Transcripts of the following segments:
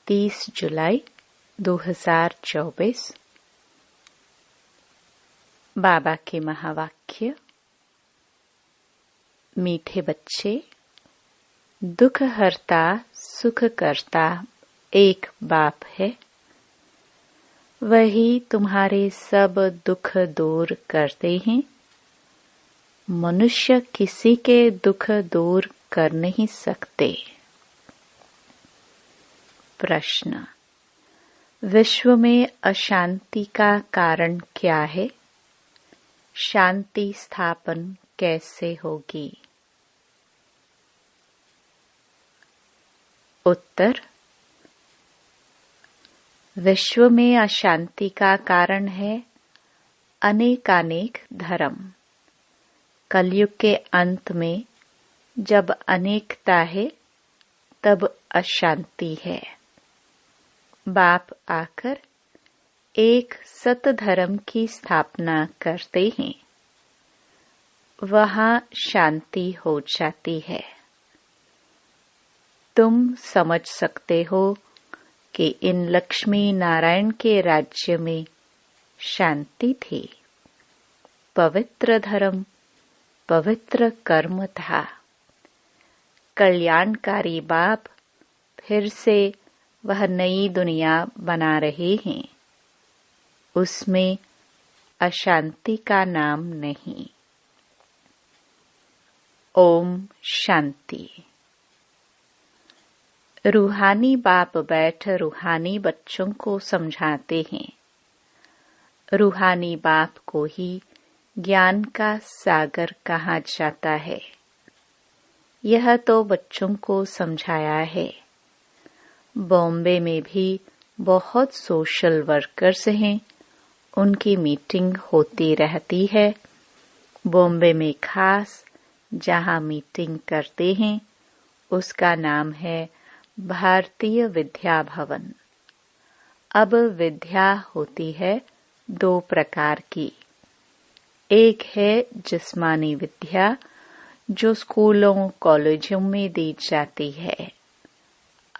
30 जुलाई 2024। बाबा के महावाक्य। मीठे बच्चे, दुख हरता सुख करता एक बाप है। वही तुम्हारे सब दुख दूर करते हैं। मनुष्य किसी के दुख दूर कर नहीं सकते। प्रश्न: विश्व में अशांति का कारण क्या है? शांति स्थापन कैसे होगी? उत्तर: विश्व में अशांति का कारण है अनेकानेक धर्म। कलयुग के अंत में जब अनेकता है तब अशांति है। बाप आकर एक सत धर्म की स्थापना करते हैं, वहां शांति हो जाती है। तुम समझ सकते हो कि इन लक्ष्मी नारायण के राज्य में शांति थी। पवित्र धर्म, पवित्र कर्म था। कल्याणकारी बाप फिर से वह नई दुनिया बना रहे हैं। उसमें अशांति का नाम नहीं। ओम शांति। रूहानी बाप बैठ रूहानी बच्चों को समझाते हैं। रूहानी बाप को ही ज्ञान का सागर कहा जाता है। यह तो बच्चों को समझाया है। बॉम्बे में भी बहुत सोशल वर्कर्स हैं। उनकी मीटिंग होती रहती है। बॉम्बे में खास जहां मीटिंग करते हैं उसका नाम है भारतीय विद्या भवन। अब विद्या होती है दो प्रकार की। एक है जिस्मानी विद्या जो स्कूलों कॉलेजों में दी जाती है।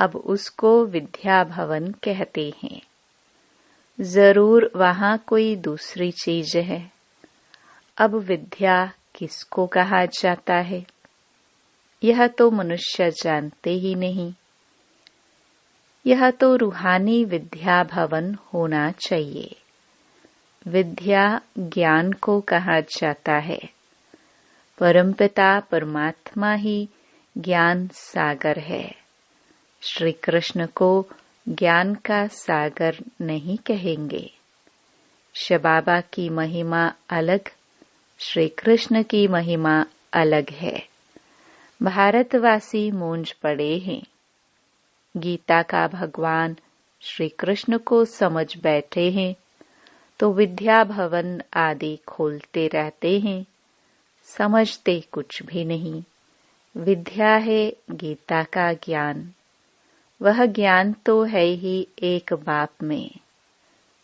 अब उसको विद्या भवन कहते हैं। जरूर वहां कोई दूसरी चीज है। अब विद्या किसको कहा जाता है यह तो मनुष्य जानते ही नहीं। यह तो रूहानी विद्या भवन होना चाहिए। विद्या ज्ञान को कहा जाता है। परमपिता परमात्मा ही ज्ञान सागर है। श्री कृष्ण को ज्ञान का सागर नहीं कहेंगे। शिवबाबा की महिमा अलग, श्री कृष्ण की महिमा अलग है। भारतवासी मूंझ पड़े हैं। गीता का भगवान श्री कृष्ण को समझ बैठे हैं तो विद्या भवन आदि खोलते रहते हैं। समझते कुछ भी नहीं। विद्या है गीता का ज्ञान। वह ज्ञान तो है ही एक बाप में,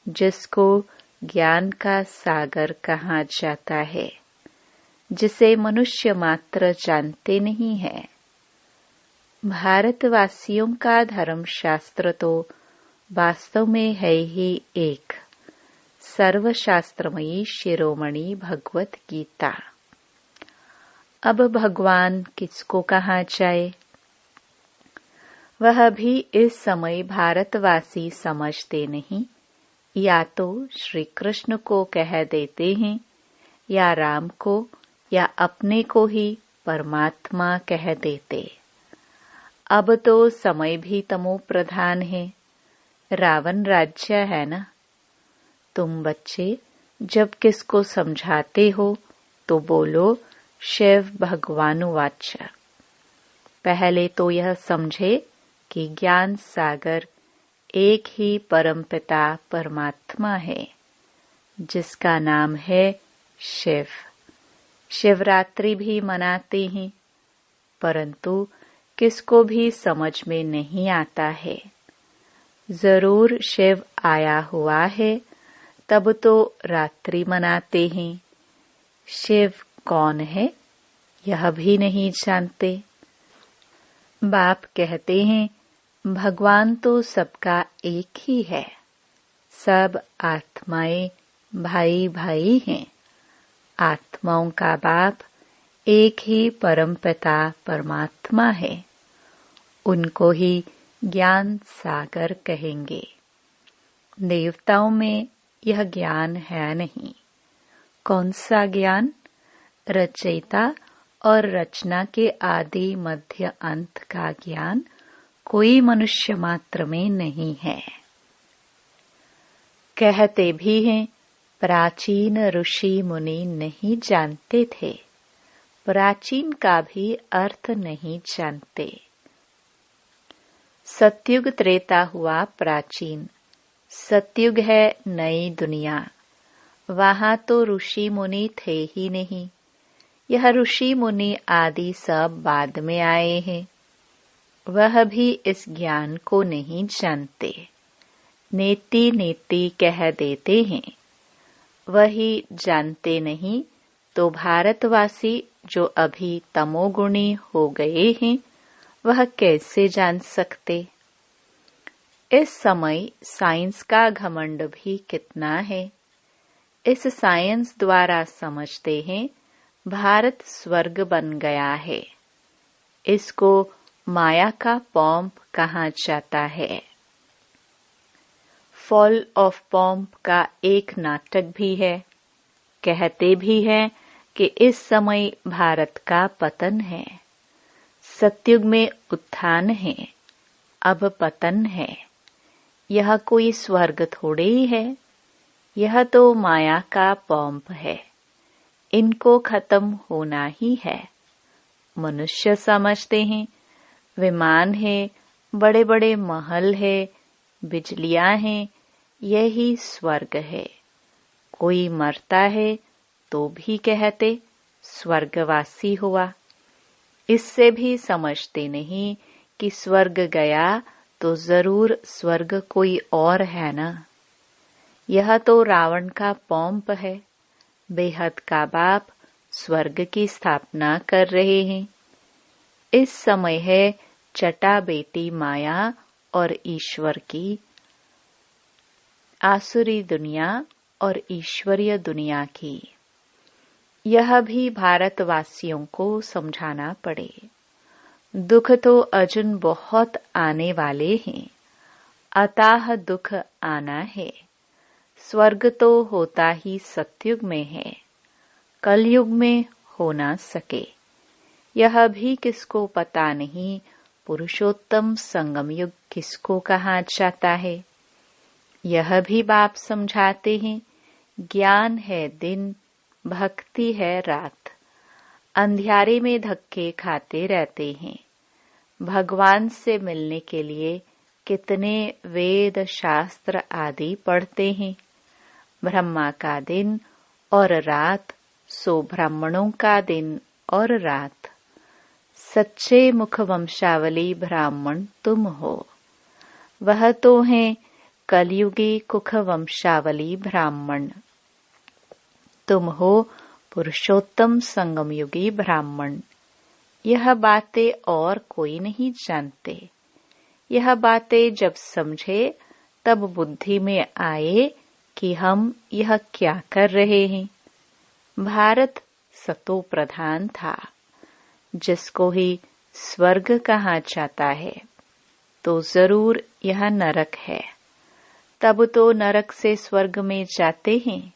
जिसको ज्ञान का सागर कहा जाता है, जिसे मनुष्य मात्र जानते नहीं है। भारतवासियों का धर्मशास्त्र तो वास्तव में है ही एक सर्वशास्त्रमयी शिरोमणि भगवत गीता। अब भगवान किसको कहा जाए? वह भी इस समय भारतवासी समझते नहीं। या तो श्री कृष्ण को कह देते हैं या राम को या अपने को ही परमात्मा कह देते। अब तो समय भी तमो प्रधान है। रावण राज्य है ना। तुम बच्चे जब किसको समझाते हो तो बोलो शिव भगवानुवाच। पहले तो यह समझे कि ज्ञान सागर एक ही परमपिता परमात्मा है, जिसका नाम है शिव। शिवरात्रि भी मनाते हैं, परंतु किसको भी समझ में नहीं आता है। जरूर शिव आया हुआ है तब तो रात्रि मनाते हैं। शिव कौन है यह भी नहीं जानते। बाप कहते हैं भगवान तो सबका एक ही है। सब आत्माएं भाई भाई हैं। आत्माओं का बाप एक ही परमपिता परमात्मा है। उनको ही ज्ञान सागर कहेंगे। देवताओं में यह ज्ञान है नहीं। कौन सा ज्ञान? रचयिता और रचना के आदि मध्य अंत का ज्ञान कोई मनुष्य मात्र में नहीं है। कहते भी हैं प्राचीन ऋषि मुनि नहीं जानते थे। प्राचीन का भी अर्थ नहीं जानते। सतयुग त्रेता हुआ प्राचीन। सतयुग है नई दुनिया। वहां तो ऋषि मुनि थे ही नहीं। यह ऋषि मुनि आदि सब बाद में आए हैं। वह भी इस ज्ञान को नहीं जानते। नेति नेति कह देते हैं। वही जानते नहीं तो भारतवासी जो अभी तमोगुणी हो गए हैं, वह कैसे जान सकते? इस समय साइंस का घमंड भी कितना है। इस साइंस द्वारा समझते हैं भारत स्वर्ग बन गया है। इसको माया का पॉम्प कहा जाता है। फॉल ऑफ पॉम्प का एक नाटक भी है। कहते भी हैं कि इस समय भारत का पतन है। सतयुग में उत्थान है, अब पतन है। यह कोई स्वर्ग थोड़े ही है। यह तो माया का पॉम्प है। इनको खत्म होना ही है। मनुष्य समझते हैं विमान है, बड़े बड़े महल है, बिजलियां हैं, यही स्वर्ग है। कोई मरता है तो भी कहते स्वर्गवासी हुआ। इससे भी समझते नहीं कि स्वर्ग गया तो जरूर स्वर्ग कोई और है ना। यह तो रावण का पॉम्प है। बेहद का बाप स्वर्ग की स्थापना कर रहे हैं। इस समय है चटा बेटी माया और ईश्वर की। आसुरी दुनिया और ईश्वरीय दुनिया की। यह भी भारतवासियों को समझाना पड़े। दुख तो अर्जुन बहुत आने वाले हैं। अताह दुख आना है। स्वर्ग तो होता ही सतयुग में है। कलयुग में हो ना सके। यह भी किसको पता नहीं पुरुषोत्तम संगम युग किसको कहा जाता है। यह भी बाप समझाते हैं ज्ञान है दिन, भक्ति है रात। अंधियारे में धक्के खाते रहते हैं। भगवान से मिलने के लिए कितने वेद शास्त्र आदि पढ़ते हैं। ब्रह्मा का दिन और रात सो ब्राह्मणों का दिन और रात। सच्चे मुख वंशावली ब्राह्मण तुम हो। वह तो हैं कलयुगी कुख वंशावली ब्राह्मण। तुम हो पुरुषोत्तम संगमयुगी ब्राह्मण। यह बातें और कोई नहीं जानते। यह बातें जब समझे तब बुद्धि में आए कि हम यह क्या कर रहे हैं। भारत सतो प्रधान था, जिसको ही स्वर्ग कहा जाता है, तो जरूर यह नरक है। तब तो नरक से स्वर्ग में जाते हैं।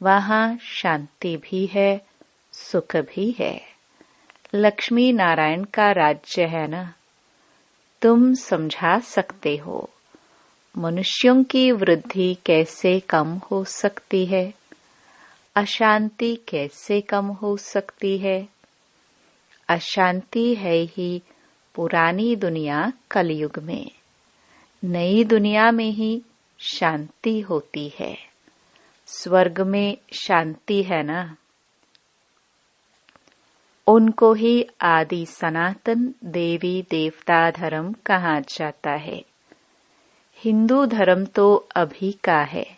वहां शांति भी है, सुख भी है। लक्ष्मी नारायण का राज्य है ना। तुम समझा सकते हो मनुष्यों की वृद्धि कैसे कम हो सकती है, अशांति कैसे कम हो सकती है। अशांति है ही पुरानी दुनिया कलयुग में। नई दुनिया में ही शांति होती है। स्वर्ग में शांति है ना। उनको ही आदि सनातन देवी देवता धर्म कहा जाता है। हिंदू धर्म तो अभी का है।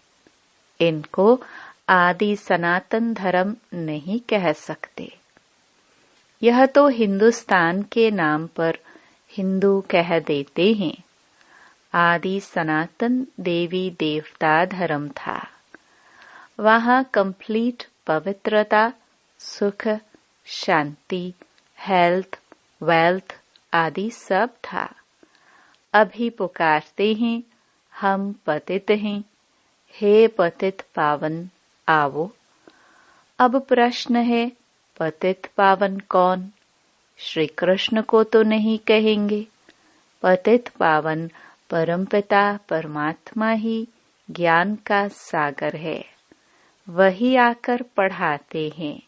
इनको आदि सनातन धर्म नहीं कह सकते। यह तो हिंदुस्तान के नाम पर हिंदू कह देते हैं, आदि सनातन देवी देवता धर्म था। वहाँ कंप्लीट पवित्रता, सुख, शांति, हेल्थ, वेल्थ आदि सब था। अभी पुकारते हैं, हम पतित हैं, हे पतित पावन आवो। अब प्रश्न है, पतित पावन कौन? श्री कृष्ण को तो नहीं कहेंगे। पतित पावन परमपिता परमात्मा ही ज्ञान का सागर है। वही आकर पढ़ाते हैं।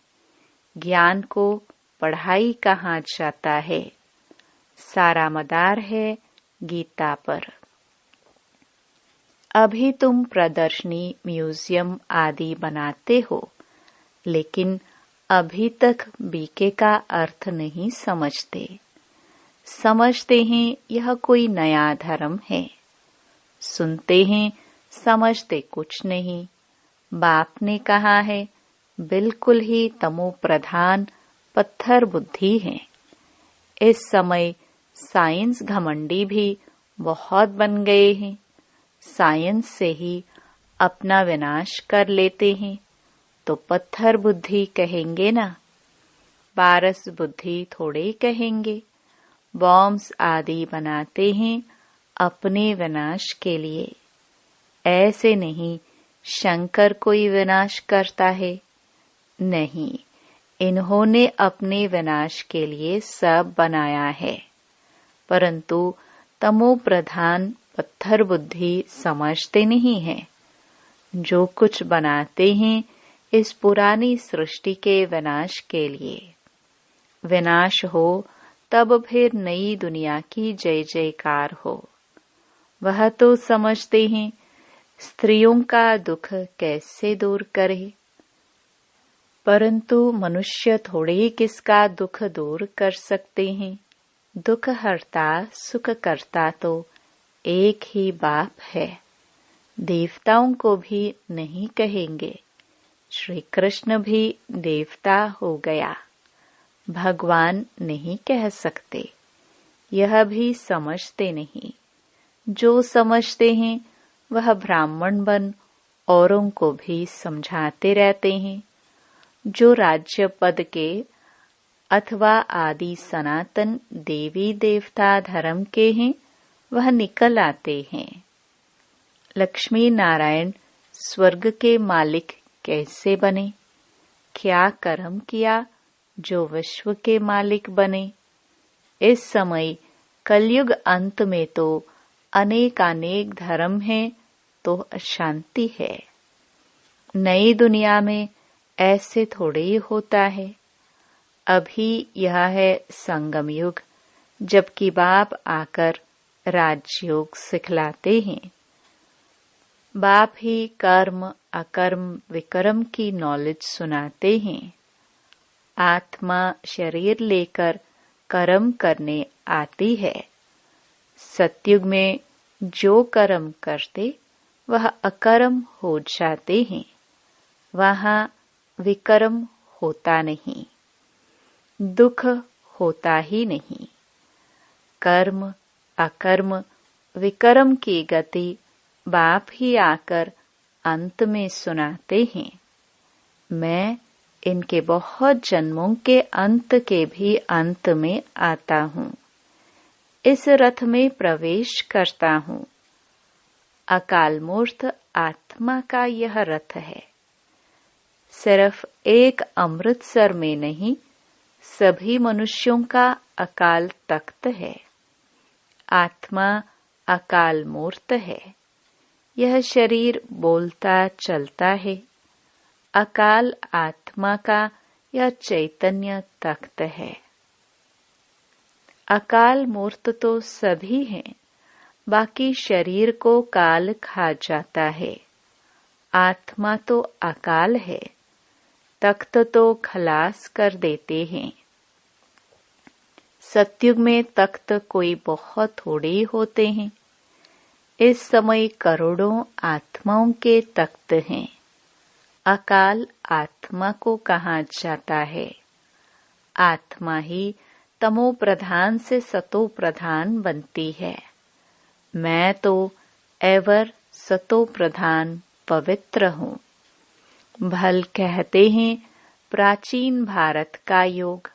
ज्ञान को पढ़ाई कहाँ जाता है? सारा मदार है गीता पर। अभी तुम प्रदर्शनी, म्यूजियम आदि बनाते हो, लेकिन अभी तक बीके का अर्थ नहीं समझते। समझते हैं यह कोई नया धर्म है। सुनते हैं, समझते कुछ नहीं। बाप ने कहा है, बिल्कुल ही तमो प्रधान पत्थर बुद्धि है। इस समय साइंस घमंडी भी बहुत बन गए हैं। साइंस से ही अपना विनाश कर लेते हैं, तो पत्थर बुद्धि कहेंगे ना। पारस बुद्धि थोड़े कहेंगे। बॉम्ब्स आदि बनाते हैं अपने विनाश के लिए। ऐसे नहीं शंकर कोई विनाश करता है। नहीं, इन्होंने अपने विनाश के लिए सब बनाया है, परंतु तमो प्रधान पत्थर बुद्धि समझते नहीं है। जो कुछ बनाते हैं इस पुरानी सृष्टि के विनाश के लिए। विनाश हो तब फिर नई दुनिया की जय जयकार हो। वह तो समझते हैं स्त्रियों का दुख कैसे दूर करे, परंतु मनुष्य थोड़े किसका दुख दूर कर सकते हैं। दुख हरता सुख करता तो एक ही बाप है। देवताओं को भी नहीं कहेंगे। श्री कृष्ण भी देवता हो गया, भगवान नहीं कह सकते। यह भी समझते नहीं। जो समझते हैं वह ब्राह्मण बन औरों को भी समझाते रहते हैं। जो राज्य पद के अथवा आदि सनातन देवी देवता धर्म के हैं वह निकल आते हैं। लक्ष्मी नारायण स्वर्ग के मालिक कैसे बने? क्या कर्म किया जो विश्व के मालिक बने? इस समय कलयुग अंत में तो अनेकानेक धर्म हैं तो अशांति है। नई दुनिया में ऐसे थोड़े ही होता है। अभी यह है संगम युग, जबकि बाप आकर राजयोग सिखलाते हैं। बाप ही कर्म अकर्म विकर्म की नॉलेज सुनाते हैं। आत्मा शरीर लेकर कर्म करने आती है। सतयुग में जो कर्म करते वह अकर्म हो जाते हैं। वहाँ विकर्म होता नहीं, दुख होता ही नहीं। कर्म अकर्म विकर्म की गति बाप ही आकर अंत में सुनाते हैं। मैं इनके बहुत जन्मों के अंत के भी अंत में आता हूँ। इस रथ में प्रवेश करता हूँ। अकाल मूर्त आत्मा का यह रथ है। सिर्फ एक अमृतसर में नहीं, सभी मनुष्यों का अकाल तख्त है। आत्मा अकाल मूर्त है। यह शरीर बोलता चलता है। अकाल आत्मा का यह चैतन्य तख्त है। अकाल मूर्त तो सभी हैं, बाकी शरीर को काल खा जाता है। आत्मा तो अकाल है, तख्त तो खलास कर देते हैं। सतयुग में तख्त कोई बहुत थोड़े होते हैं। इस समय करोड़ों आत्माओं के तख्त हैं। अकाल आत्मा को कहा जाता है। आत्मा ही तमो प्रधान से सतो प्रधान बनती है। मैं तो एवर सतो प्रधान पवित्र हूँ। भल कहते हैं प्राचीन भारत का योग,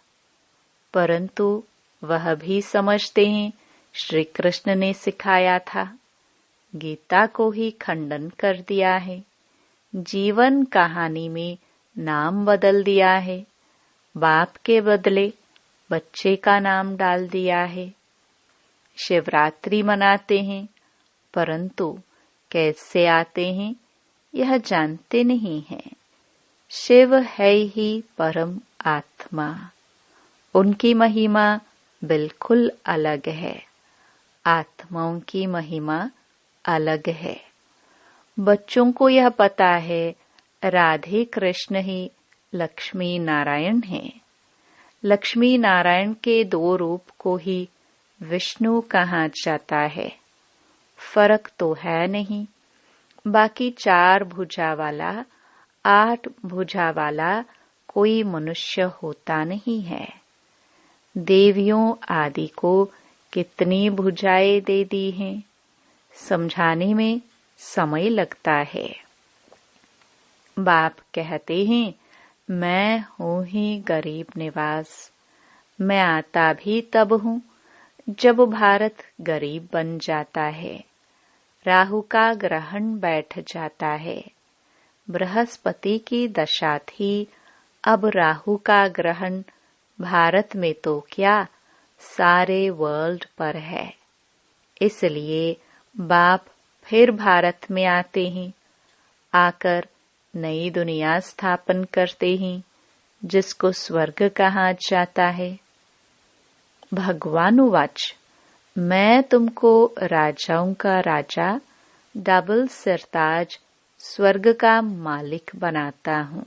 परंतु वह भी समझते हैं श्री कृष्ण ने सिखाया था, गीता को ही खंडन कर दिया है, जीवन कहानी में नाम बदल दिया है, बाप के बदले बच्चे का नाम डाल दिया है। शिवरात्रि मनाते हैं, परंतु कैसे आते हैं यह जानते नहीं हैं। शिव है ही परम आत्मा, उनकी महिमा बिल्कुल अलग है, आत्माओं की महिमा अलग है। बच्चों को यह पता है राधे कृष्ण ही लक्ष्मी नारायण हैं। लक्ष्मी नारायण के दो रूप को ही विष्णु कहा जाता है। फर्क तो है नहीं। बाकी 4 भुजा वाला 8 भुजा वाला कोई मनुष्य होता नहीं है। देवियों आदि को कितनी भुजाएं दे दी हैं, समझाने में समय लगता है। बाप कहते हैं मैं हूँ ही गरीब निवास। मैं आता भी तब हूँ जब भारत गरीब बन जाता है, राहु का ग्रहण बैठ जाता है। बृहस्पति की दशा थी, अब राहु का ग्रहण भारत में तो क्या सारे वर्ल्ड पर है। इसलिए बाप फिर भारत में आते हैं, आकर नई दुनिया स्थापन करते हैं, जिसको स्वर्ग कहा जाता है। भगवानुवाच मैं तुमको राजाओं का राजा, डबल सिरताज, स्वर्ग का मालिक बनाता हूँ।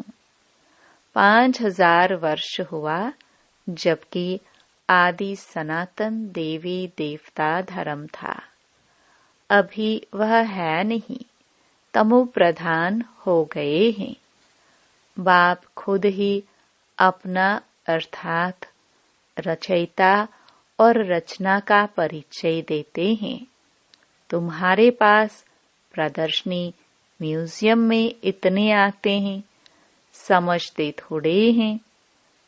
5000 वर्ष हुआ जबकि आदि सनातन देवी देवता धर्म था। अभी वह है नहीं, तमो प्रधान हो गए हैं। बाप खुद ही अपना अर्थात रचयिता और रचना का परिचय देते हैं। तुम्हारे पास प्रदर्शनी म्यूजियम में इतने आते हैं, समझते थोड़े हैं।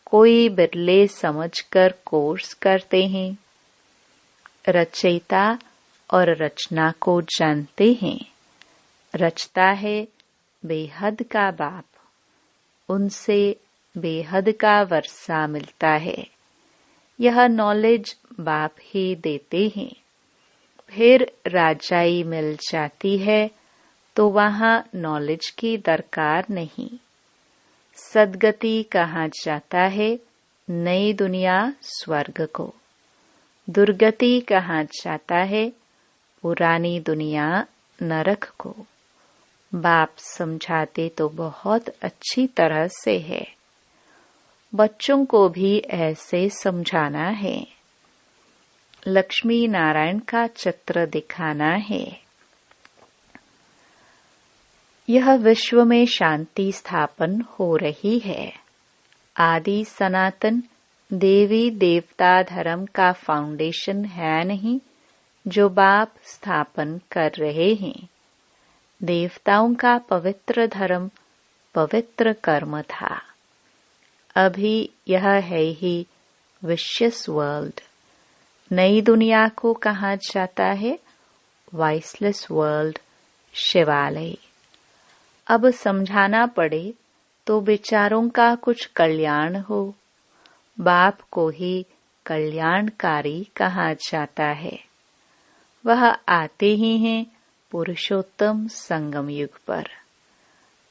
कोई बिरले समझकर कोर्स करते हैं। रचयिता और रचना को जानते हैं। रचता है बेहद का बाप, उनसे बेहद का वर्षा मिलता है। यह नॉलेज बाप ही देते हैं। फिर राजाई मिल जाती है तो वहाँ नॉलेज की दरकार नहीं। सदगति कहा जाता है नई दुनिया स्वर्ग को, दुर्गति कहा जाता है पुरानी दुनिया नरक को। बाप समझाते तो बहुत अच्छी तरह से है, बच्चों को भी ऐसे समझाना है। लक्ष्मी नारायण का चित्र दिखाना है। यह विश्व में शांति स्थापन हो रही है। आदि सनातन देवी देवता धर्म का फाउंडेशन है नहीं जो बाप स्थापन कर रहे हैं। देवताओं का पवित्र धर्म पवित्र कर्म था। अभी यह है ही विशियस वर्ल्ड। नई दुनिया को कहा जाता है वाइसलेस वर्ल्ड, शिवालय। अब समझाना पड़े तो विचारों का कुछ कल्याण हो। बाप को ही कल्याणकारी कहा जाता है। वह आते ही हैं पुरुषोत्तम संगम युग पर।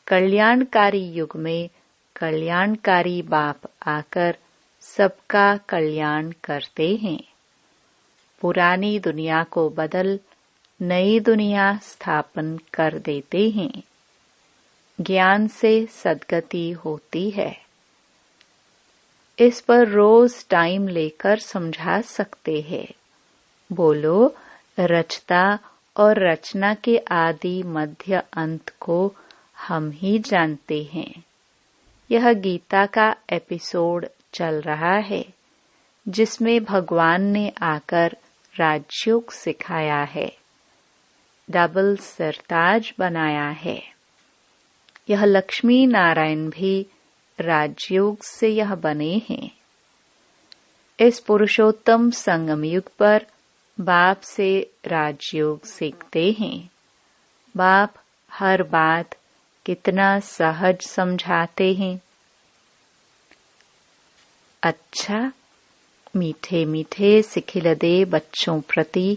कल्याणकारी युग में कल्याणकारी बाप आकर सबका कल्याण करते हैं। पुरानी दुनिया को बदल नई दुनिया स्थापन कर देते हैं। ज्ञान से सद्गति होती है। इस पर रोज टाइम लेकर समझा सकते हैं। बोलो, रचता और रचना के आदि मध्य अंत को हम ही जानते हैं। यह गीता का एपिसोड चल रहा है। जिसमें भगवान ने आकर राजयोग सिखाया है, डबल सरताज बनाया है। यह लक्ष्मी नारायण भी राजयोग से यह बने हैं। इस पुरुषोत्तम संगम युग पर बाप से राजयोग सीखते हैं। बाप हर बात कितना सहज समझाते हैं। अच्छा, मीठे मीठे सिखिलदे बच्चों प्रति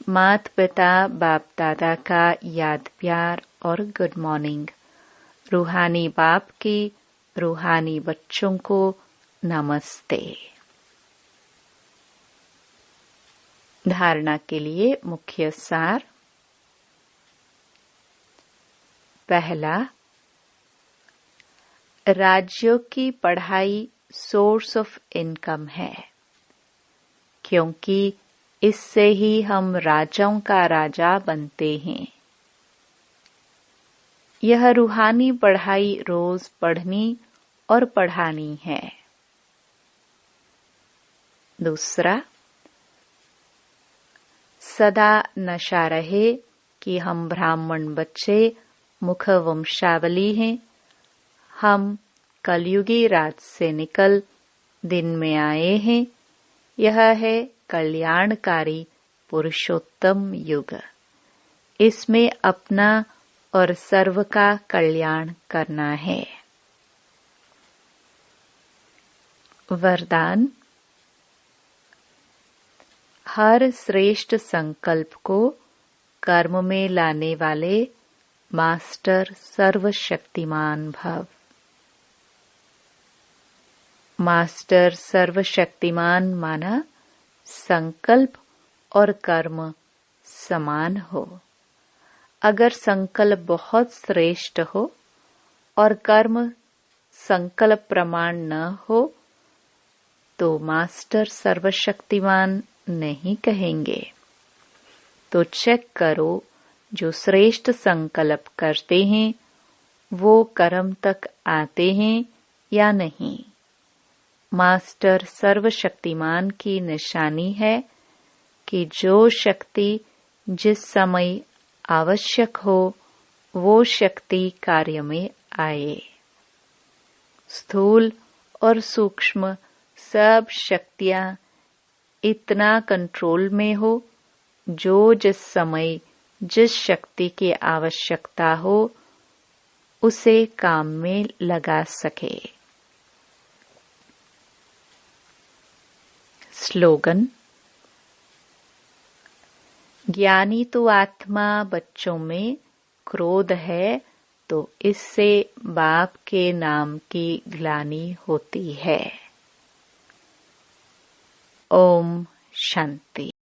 माता पिता बाप दादा का याद प्यार और गुड मॉर्निंग। रूहानी बाप की रूहानी बच्चों को नमस्ते। धारणा के लिए मुख्य सार। पहला, राजयोग की पढ़ाई सोर्स ऑफ इनकम है, क्योंकि इससे ही हम राजाओं का राजा बनते हैं। यह रूहानी पढ़ाई रोज पढ़नी और पढ़ानी है। दूसरा, सदा नशा रहे कि हम ब्राह्मण बच्चे मुख वंशावली हैं। हम कलयुगी रात से निकल दिन में आए हैं। यह है कल्याणकारी पुरुषोत्तम युग। इसमें अपना और सर्व का कल्याण करना है। वरदान। हर श्रेष्ठ संकल्प को कर्म में लाने वाले मास्टर सर्वशक्तिमान भव। मास्टर सर्वशक्तिमान माना संकल्प और कर्म समान हो। अगर संकल्प बहुत श्रेष्ठ हो और कर्म संकल्प प्रमाण न हो तो मास्टर सर्वशक्तिमान नहीं कहेंगे। तो चेक करो, जो श्रेष्ठ संकल्प करते हैं वो कर्म तक आते हैं या नहीं। मास्टर सर्वशक्तिमान की निशानी है कि जो शक्ति जिस समय आवश्यक हो वो शक्ति कार्य में आए। स्थूल और सूक्ष्म सब शक्तियां इतना कंट्रोल में हो जो जिस समय जिस शक्ति की आवश्यकता हो उसे काम में लगा सके। स्लोगन। ज्ञानी तो आत्मा बच्चों में क्रोध है तो इससे बाप के नाम की ग्लानि होती है। ओम शांति।